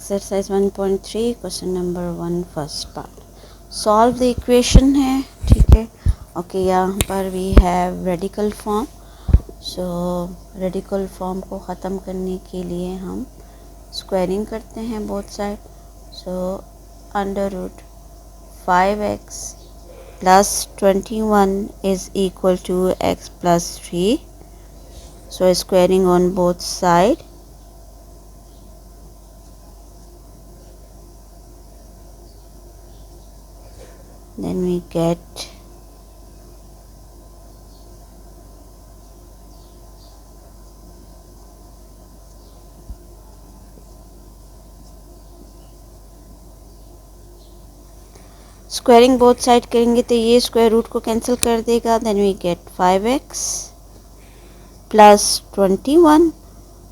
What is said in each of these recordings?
Exercise 1.3 question number 1 first part solve the equation है। ठीक है, ओके। यहाँ पर we have radical form. So radical form को ख़त्म करने के लिए हम स्क्वायरिंग करते हैं both side. So under root 5x plus 21 is equal to x plus 3। So squaring on both side. Then we get squaring both side करेंगे तो ये स्क्वायर रूट को कैंसिल कर देगा। Then we gate 5x plus 21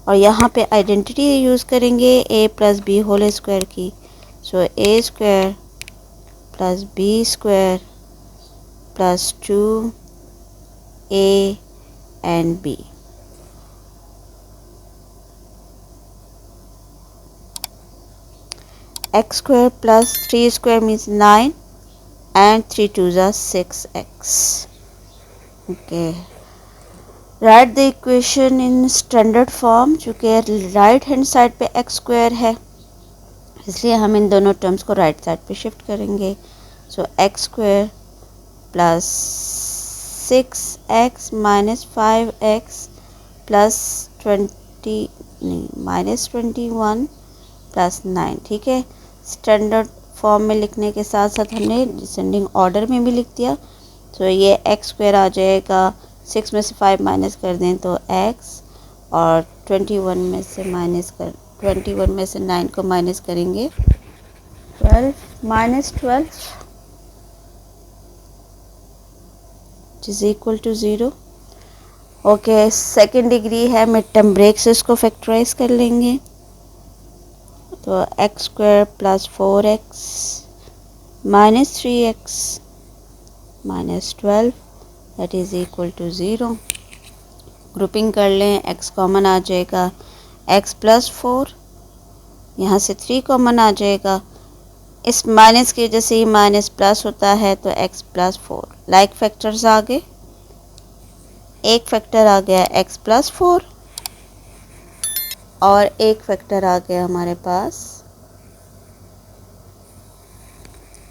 और यहाँ पे identity use करेंगे a plus B whole square की। So a square plus B square plus 2a and b। x square plus 3 square means 9 and 3 2s are 6x. Okay. Write the equation in standard form। चूँकि right hand side पे x square है इसलिए हम इन दोनों terms को right side पे shift करेंगे। So x square plus 6x minus 5x plus 21 plus 9। ठीक है, स्टैंडर्ड फॉर्म में लिखने के साथ साथ हमने डिसेंडिंग ऑर्डर में भी लिख दिया। तो ये एक्स स्क्वायर आ जाएगा, 6 में से 5 माइनस कर दें तो x, और 21 में से 9 को माइनस करेंगे 12 minus 12 is equal to 0। Okay, second degree है, मिड टर्म ब्रेक से इसको फैक्टराइज कर लेंगे। तो X square plus 4x minus 3x minus 12 that is equal to 0। Grouping कर लें, x कॉमन आ जाएगा, x प्लस 4, यहाँ से 3 कॉमन आ जाएगा। इस माइनस की वजह से ही माइनस प्लस होता है तो x प्लस 4 लाइक फैक्टर्स आ गए। एक फैक्टर आ गया x प्लस 4 और एक फैक्टर आ गया हमारे पास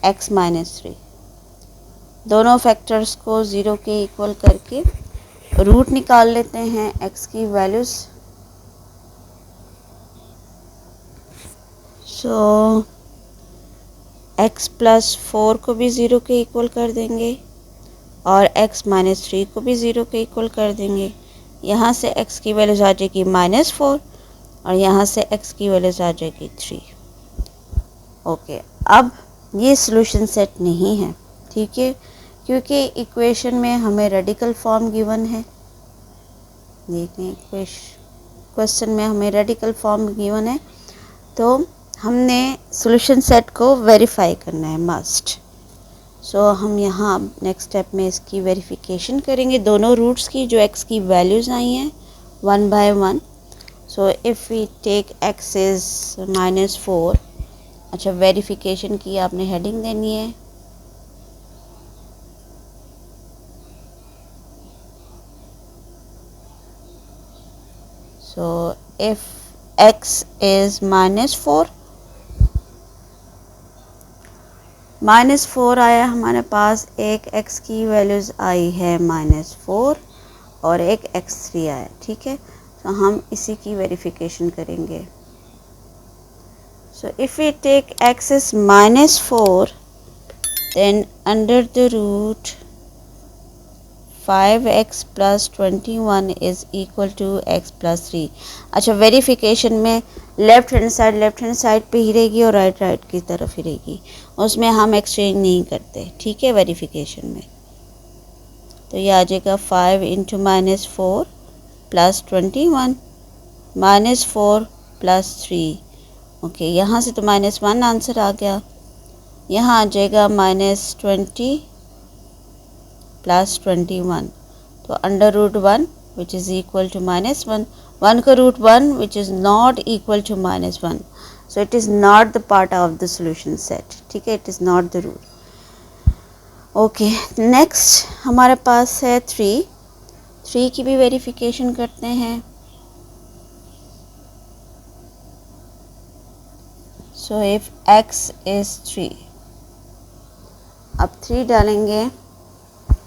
x माइनस 3। दोनों फैक्टर्स को 0 के इक्वल करके रूट निकाल लेते हैं x की वैल्यूज़। सो x प्लस 4 को भी 0 के इक्वल कर देंगे और x माइनस 3 को भी 0 के इक्वल कर देंगे। यहाँ से x की वैल्यूज़ आ जाएगी -4 और यहाँ से x की वैल्यूज़ आ जाएगी 3। ओके, अब ये सॉल्यूशन सेट नहीं है, ठीक है, क्योंकि इक्वेशन में हमें रेडिकल फॉर्म गिवन है। देखें, क्वेश्चन में हमें रेडिकल फॉर्म गिवन है तो हमने सॉल्यूशन सेट को वेरीफाई करना है मस्ट। सो हम यहाँ नेक्स्ट स्टेप में इसकी वेरिफिकेशन करेंगे, दोनों रूट्स की जो x की वैल्यूज़ आई हैं 1 by 1। So if we take x is -4। अच्छा, वेरिफिकेशन की आपने हेडिंग देनी है। सो इफ़ x इज़ -4, -4 आया हमारे पास, एक x की वैल्यूज़ आई है -4 और एक x3 आया। ठीक है, तो हम इसी की वेरिफिकेशन करेंगे। So if we take x is -4 then under the root 5x plus 21 is equal to x plus 3। अच्छा, वेरिफिकेशन में लेफ़्ट हैंड साइड पे ही रहेगी और राइट की तरफ ही रहेगी, उसमें हम एक्सचेंज नहीं करते। ठीक है, वेरिफिकेशन में तो ये आ जाएगा 5 इंटू -4 प्लस 21 -4 प्लस 3। ओके, यहाँ से तो -1 आंसर आ गया, यहाँ आ जाएगा -20 प्लस 21। तो under root 1 which is equal to -1, 1 का root 1 which is not equal to -1। So it is not the part of the solution set, ठीक है, it is not the rule. Okay, next हमारे पास है 3 की भी वेरिफिकेशन करते हैं। सो इफ x इज 3, अब 3 डालेंगे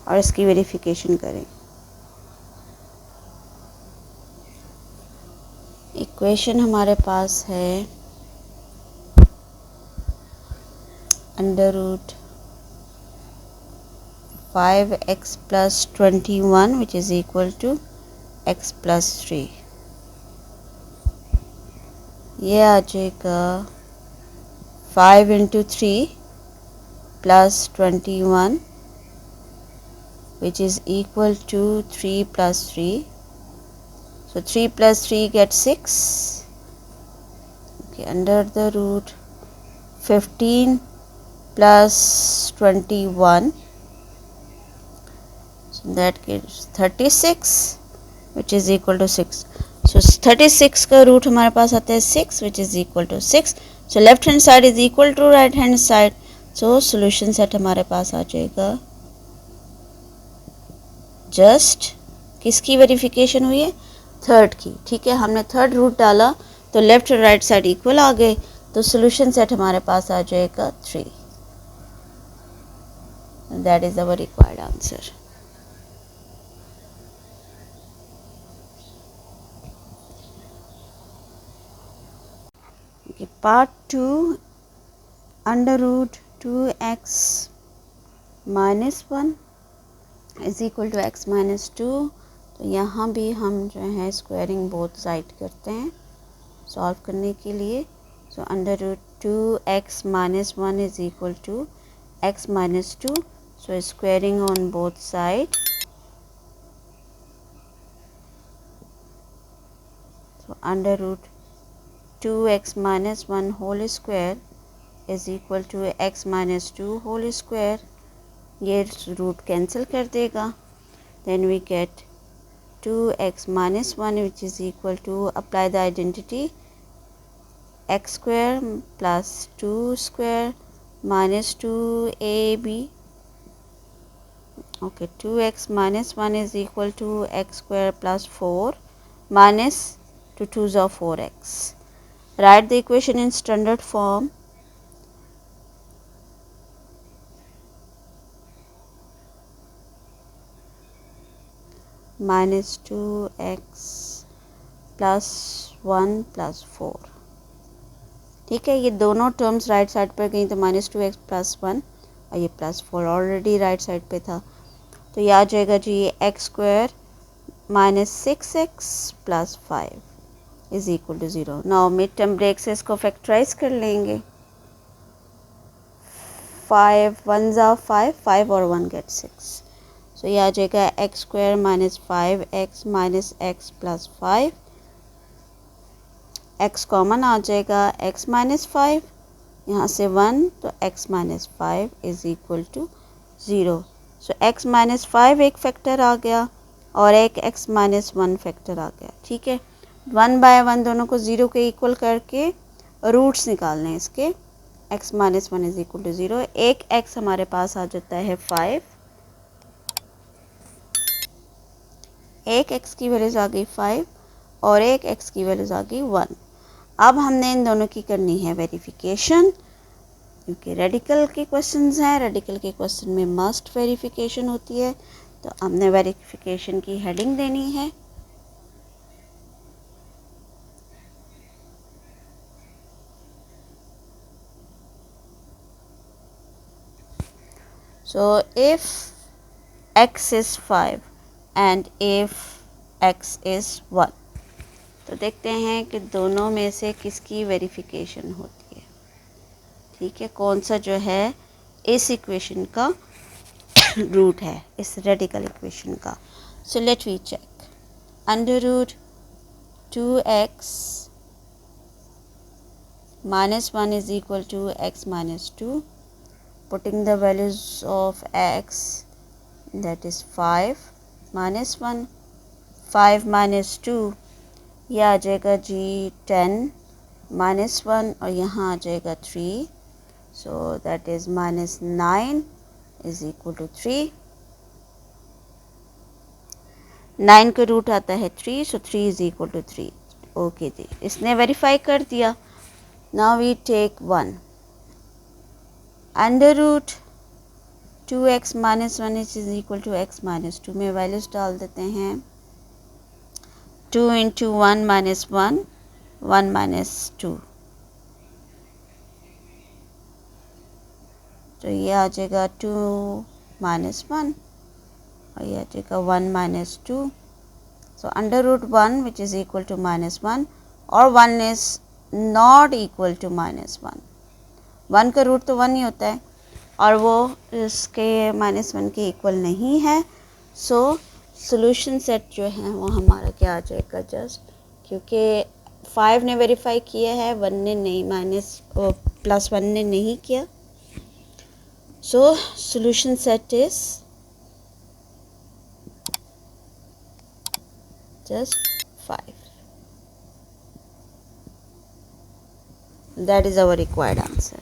और इसकी वेरिफिकेशन करें। इक्वेशन हमारे पास है √ 5x + 21 which is equal to x + 3। ये आ जाएगा 5 × 3 + 21 which is equal to 3 + 3। So 3 + 3 gets 6. Okay, under the root 15 + 21, so that gives 36 which is equal to 6. So 36 का रूट हमारे पास आता है 6 which is equal to 6. So left hand side is equal to right hand side. So solution set हमारे पास आ जाएगा just किसकी verification हुई है, थर्ड की, ठीक है। हमने थर्ड रूट डाला तो लेफ्ट और राइट साइड इक्वल आ गए, तो सोल्यूशन सेट हमारे पास आ जाएगा 3। That is our required answer. Part 2, √ 2x - 1 is equal to x - 2। तो यहाँ भी हम जो है स्क्वायरिंग बोथ साइड करते हैं सॉल्व करने के लिए। So √ 2x - 1 is equal to x - 2। So squaring on both side. So √ 2x - 1 whole square is equal to x - 2 whole square. ये रूट कैंसिल कर देगा, then we get 2x - 1 which is equal to, apply the identity, x square plus 2 square minus 2ab. Okay, 2x - 1 is equal to x square plus 4 minus 2 2s are 4x. Write the equation in standard form. -2x plus 1 plus 4, ठीक है। ये दोनों terms right side पर गई तो -2x plus 1 और ये +4 already right side पे था, तो ये आ जाएगा जी x square -6x plus 5 is equal to 0। Now mid term break से इसको फैक्टराइज कर लेंगे। 5 1s are 5, 5 और 1 गेट 6। सो ये आ जाएगा x square -5x - x plus 5। x common आ जाएगा, x - 5 यहाँ से 1 तो x - 5 is equal to 0। So x - 5 एक फैक्टर आ गया और एक x - 1 फैक्टर आ गया, ठीक है। 1/1 दोनों को 0 के इक्वल करके रूट्स निकालने हैं इसके। x - 1 is equal to 0। एक x हमारे पास आ जाता है 5, एक x की वैल्यूज आ गई 5 और एक x की वैल्यूज आ गई 1। अब हमने इन दोनों की करनी है वेरिफिकेशन, क्योंकि रेडिकल के क्वेश्चंस हैं, रेडिकल के क्वेश्चन में मस्ट वेरिफिकेशन होती है, तो हमने वेरिफिकेशन की हेडिंग देनी है। So if x is 5 and if x is 1, तो देखते हैं कि दोनों में से किसकी वेरिफिकेशन होती है, ठीक है। कौन सा जो है इस इक्वेशन का रूट है, इस रेडिकल इक्वेशन का। So let we check. √ 2x - 1 is equal to x - 2. Putting the values of x, that is 5 - 1, 5 - 2, यह आ जाएगा जी 10 -1 और यहाँ आ जाएगा 3, so that is -9 is equal to 3। 9 का रूट आता है 3, so 3 is equal to 3। Okay जी, इसने वेरीफाई कर दिया। Now we take 1 under root 2x minus 1 is equal to x minus 2 में वैल्यूज डाल देते हैं। 2 इंटू 1 माइनस 1, 1 माइनस 2, तो ये आ जाएगा 2 माइनस 1 और ये आ जाएगा 1 minus 2। So under root 1 which is equal to -1 और 1 इज़ नॉट इक्वल टू -1। 1 का रूट तो 1 ही होता है और वो इसके -1 के इक्वल नहीं है। सो सॉल्यूशन सेट जो है वो हमारा क्या आ जाएगा, जस्ट क्योंकि 5 ने वेरीफाई किया है, 1 ने नहीं, +1 ने नहीं किया। So solution set is just 5. That is our required answer.